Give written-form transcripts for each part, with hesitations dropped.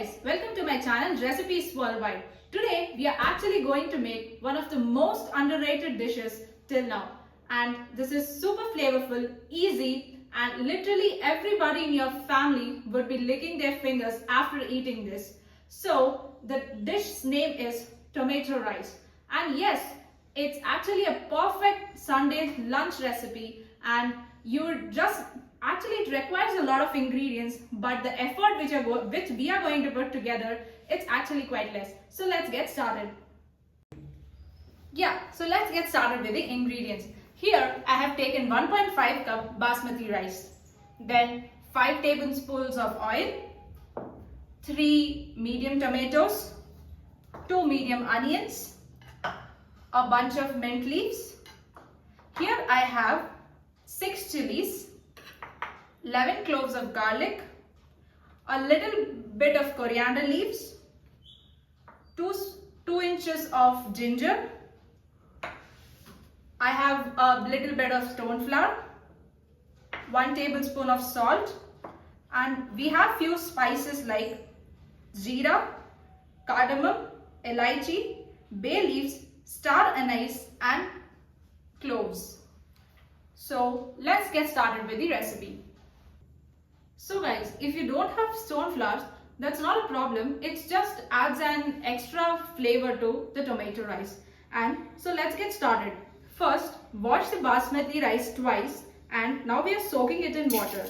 guys, welcome to my channel Recipes Worldwide. Today we are actually going to make one of the most underrated dishes till now, and this is super flavorful, easy, and literally everybody in your family would be licking their fingers after eating this. So the dish's name is tomato rice, and yes, it's actually a perfect Sunday lunch recipe, and it requires a lot of ingredients, but the effort which we are going to put together, it's actually quite less. So let's get started. So let's get started with the ingredients. Here I have taken 1.5 cup basmati rice, then 5 tablespoons of oil, 3 medium tomatoes, 2 medium onions, a bunch of mint leaves. Here I have 6 chilies, 11 cloves of garlic, a little bit of coriander leaves, 2 inches of ginger. I have a little bit of stone flour, 1 tablespoon of salt, and we have few spices like jeera, cardamom, elaichi, bay leaves, star anise, and cloves. So let's get started with the recipe. So guys, if you don't have stone flours, that's not a problem. It just adds an extra flavor to the tomato rice. And so let's get started. First, wash the basmati rice twice, and now we are soaking it in water.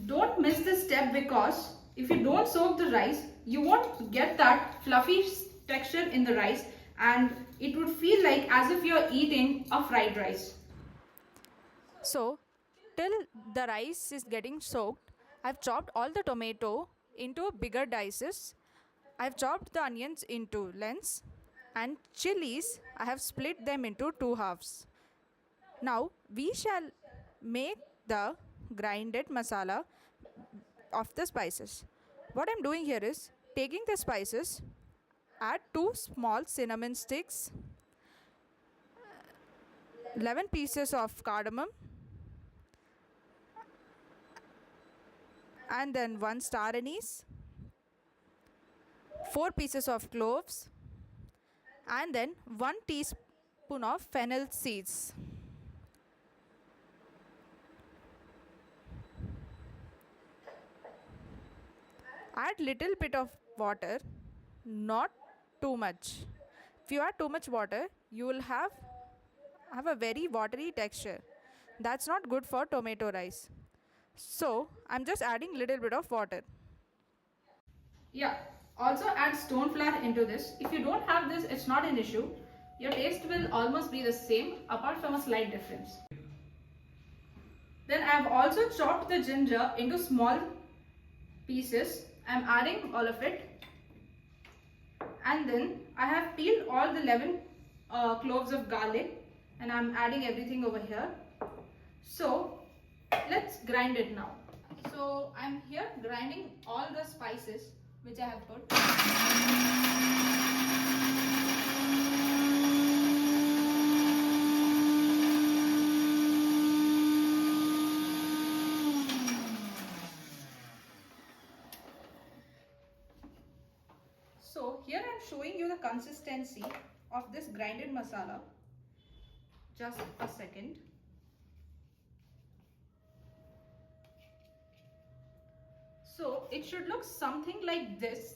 Don't miss this step, because if you don't soak the rice, you won't get that fluffy texture in the rice, and it would feel like as if you're eating a fried rice. So, till the rice is getting soaked, I've chopped all the tomato into bigger dices. I've chopped the onions into lengths, and chilies, I have split them into 2 halves. Now, we shall make the grinded masala of the spices. What I'm doing here is taking the spices, add 2 small cinnamon sticks, 11 pieces of cardamom, and then 1 star anise, 4 pieces of cloves, and then 1 teaspoon of fennel seeds. Add little bit of water, not too much. If you add too much water, you will have a very watery texture. That's not good for tomato rice. So I'm just adding little bit of water. Also add stone flour into this. If you don't have this, it's not an issue. Your taste will almost be the same, apart from a slight difference. Then I have also chopped the ginger into small pieces. I'm adding all of it, and then I have peeled all the 11 cloves of garlic, and I'm adding everything over here. So let's grind it now. So I'm here grinding all the spices which I have put. So here I am showing you the consistency of this grinded masala. Just a second. So it should look something like this,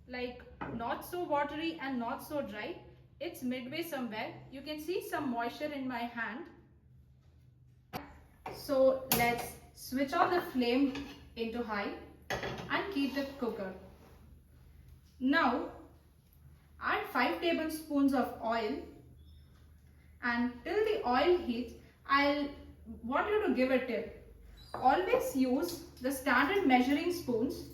like not so watery and not so dry. It's midway somewhere. You can see some moisture in my hand. So let's switch on the flame into high and keep the cooker. Now add 5 tablespoons of oil, and till the oil heats, I'll want you to give a tip. Always use the standard measuring spoons,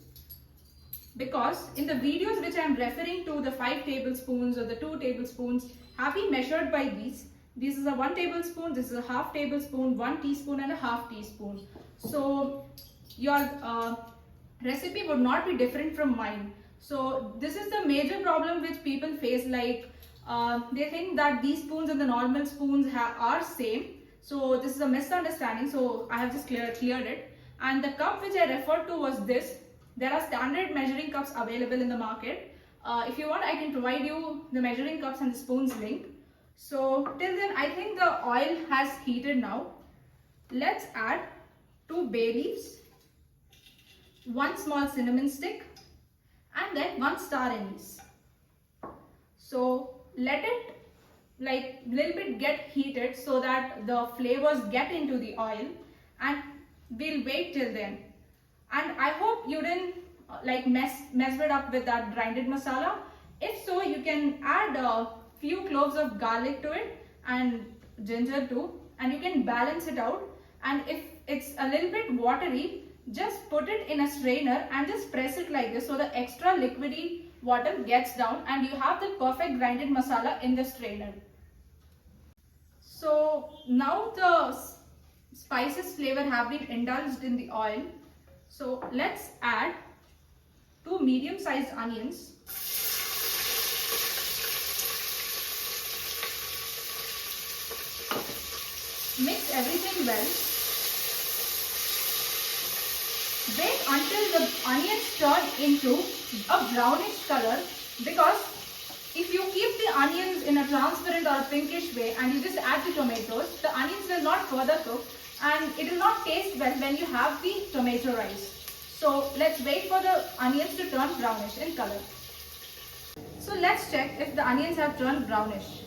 because in the videos which I am referring to, the 5 tablespoons or the 2 tablespoons have been measured by these. This is a 1 tablespoon, this is a half tablespoon, 1 teaspoon, and a half teaspoon. So your recipe would not be different from mine. So this is the major problem which people face, like they think that these spoons and the normal spoons are same. So this is a misunderstanding, so I have just cleared it. And the cup which I referred to was this. There are standard measuring cups available in the market. If you want, I can provide you the measuring cups and the spoons link. So till then, I think the oil has heated now. Let's add 2 bay leaves, 1 small cinnamon stick, and then 1 star anise. So let it like little bit get heated so that the flavors get into the oil, and we'll wait till then. And I hope you didn't like mess it up with that grinded masala. If so, you can add a few cloves of garlic to it and ginger too, and you can balance it out. And if it's a little bit watery, just put it in a strainer and just press it like this so the extra liquidy water gets down and you have the perfect grinded masala in the strainer. So now the spices flavor have been indulged in the oil. So let's add 2 medium-sized onions. Mix everything well. Wait until the onions turn into a brownish color, because if you keep the onions in a transparent or a pinkish way and you just add the tomatoes, the onions will not further cook and it will not taste well when you have the tomato rice. So let's wait for the onions to turn brownish in color. So let's check if the onions have turned brownish.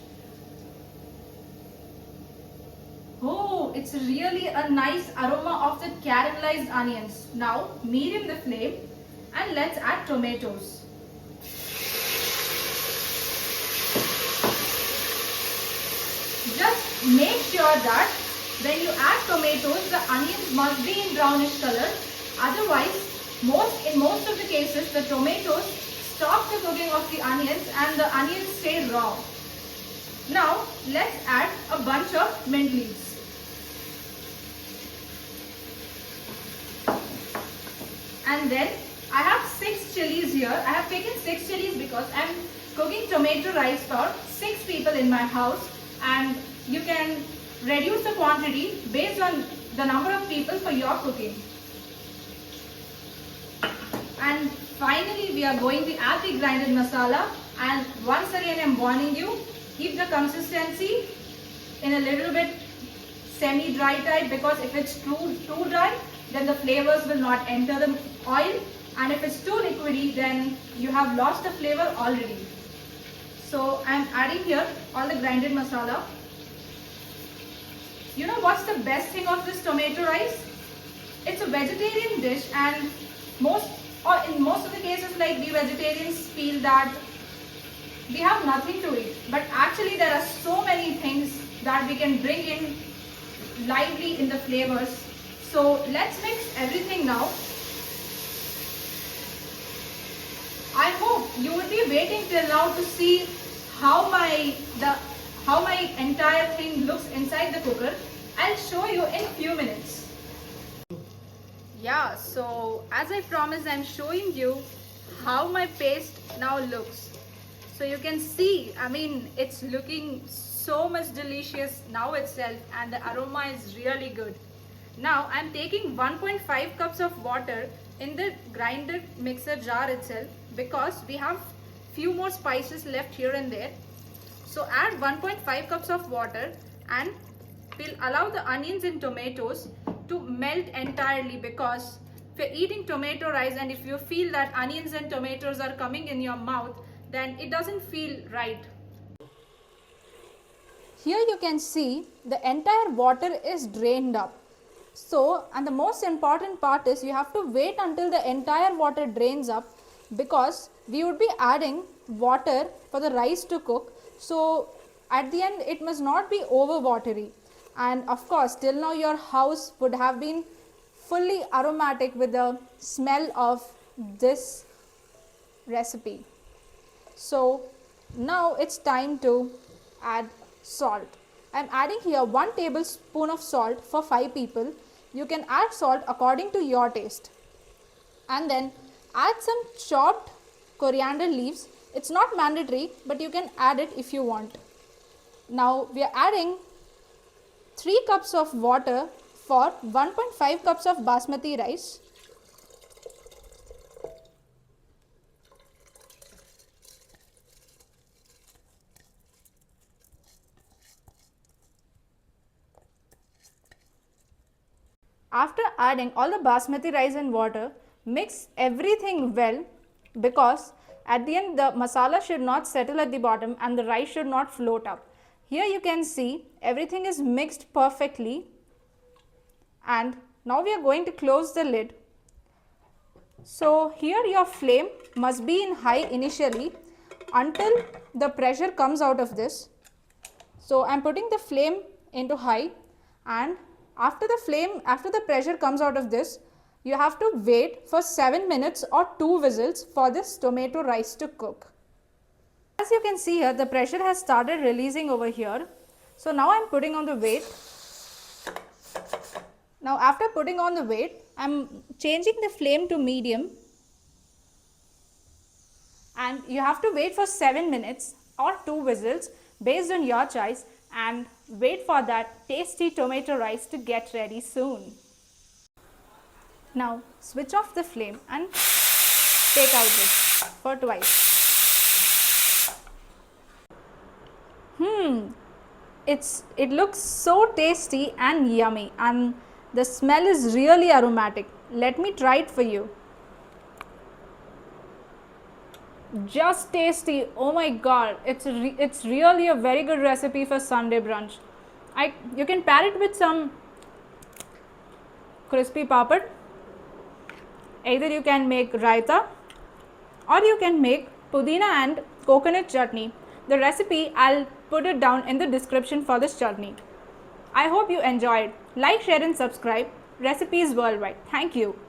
Oh, it's really a nice aroma of the caramelized onions. Now medium the flame and let's add tomatoes. Just make sure that when you add tomatoes, the onions must be in brownish color. Otherwise, in most of the cases, the tomatoes stop the cooking of the onions and the onions stay raw. Now, let's add a bunch of mint leaves. And then, I have 6 chilies here. I have taken 6 chilies because I am cooking tomato rice for 6 people in my house. And you can reduce the quantity based on the number of people for your cooking. And finally, we are going to add the grinded masala. And once again, I am warning you, keep the consistency in a little bit semi-dry type, because if it's too dry, then the flavors will not enter the oil, and if it's too liquidy, then you have lost the flavor already. So I am adding here all the grinded masala. You know what's the best thing of this tomato rice? It's a vegetarian dish, and in most of the cases, like we vegetarians feel that we have nothing to eat, but actually there are so many things that we can bring in lively in the flavors. So let's mix everything now. I hope you would be waiting till now to see how my entire thing looks inside the cooker. I'll show you in few minutes. Yeah, so as I promised, I'm showing you how my paste now looks. So you can see, I mean, it's looking so much delicious now itself, and the aroma is really good. Now I'm taking 1.5 cups of water in the grinder mixer jar itself, because we have few more spices left here and there. So add 1.5 cups of water and we'll allow the onions and tomatoes to melt entirely, because if you're eating tomato rice and if you feel that onions and tomatoes are coming in your mouth, then it doesn't feel right. Here you can see the entire water is drained up. So, and the most important part is you have to wait until the entire water drains up, because we would be adding water for the rice to cook. So at the end it must not be over watery. And of course, till now your house would have been fully aromatic with the smell of this recipe. So now it's time to add salt. I am adding here 1 tablespoon of salt for 5 people. You can add salt according to your taste. And then add some chopped coriander leaves. It's not mandatory, but you can add it if you want. Now we are adding 3 cups of water for 1.5 cups of basmati rice. After adding all the basmati rice and water, mix everything well, because at the end the masala should not settle at the bottom and the rice should not float up. Here you can see everything is mixed perfectly, and now we are going to close the lid. So here your flame must be in high initially until the pressure comes out of this. So I am putting the flame into high, and after the pressure comes out of this, you have to wait for 7 minutes or 2 whistles for this tomato rice to cook. As you can see here, the pressure has started releasing over here. So now I am putting on the weight. Now after putting on the weight, I am changing the flame to medium, and you have to wait for 7 minutes or 2 whistles based on your choice, and wait for that tasty tomato rice to get ready soon. Now switch off the flame and take out this for twice. It looks so tasty and yummy, and the smell is really aromatic. Let me try it for you. Just tasty. Oh my god, it's really a very good recipe for Sunday brunch. You can pair it with some crispy papad. Either you can make raita or you can make pudina and coconut chutney. The recipe I'll put it down in the description for this chutney. I hope you enjoyed. Like, share and subscribe. Recipes Worldwide. Thank you.